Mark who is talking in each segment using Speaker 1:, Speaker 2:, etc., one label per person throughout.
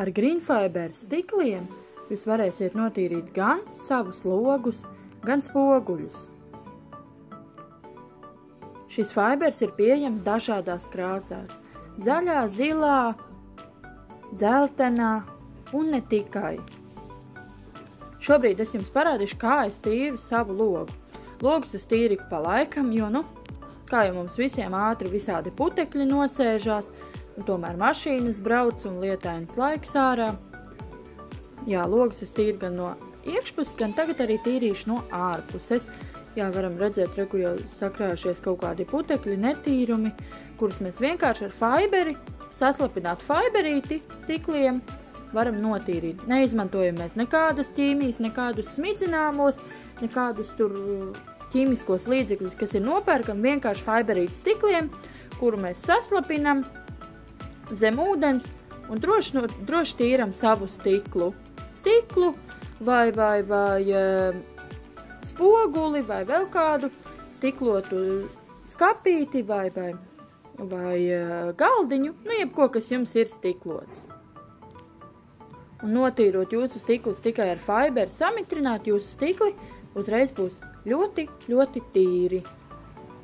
Speaker 1: Ar Greenfiber stikliem jūs varēsiet notīrīt gan savus logus, gan spoguļus. Šis fibers ir pieejams dažādās krāsās – zaļā, zilā, dzeltenā un ne tikai. Šobrīd es jums parādīšu, kā es tīru savu logu. Logus es tīru pa laikam, jo, kā jau mums visiem ātri visādi putekļi nosēžās, un tomēr mašīnas brauc un lietains laiks ārā. Jā, logus es tīru gan no iekšpuses, gan tagad arī tīrīšu no ārpuses. Jā, varam redzēt, kur jau sakrājušies kaut kādi putekļi, netīrumi, kurus mēs vienkārši ar fiberi, saslapināt fiberīti stikliem, varam notīrīt. Neizmantojam mēs nekādas ķīmijas, nekādus smidzināmos, nekādus tur ķīmiskos līdzekļus, kas ir nopērkam, vienkārši fiberīti stikliem, kuru mēs saslapinam zem ūdens un droši tīram savu stiklu. Stiklu vai spoguli vai vēl kādu stiklotu skapīti vai galdiņu, jebko, kas jums ir stiklots. Un notīrot jūsu stiklus tikai ar fiberu, samitrināt jūsu stikli, uzreiz būs ļoti, ļoti tīri.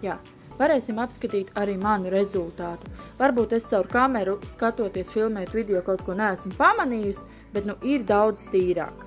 Speaker 1: Jā, varēsim apskatīt arī manu rezultātu. Varbūt es caur kameru skatoties filmēt video kaut ko neesmu pamanījusi, bet ir daudz tīrāk.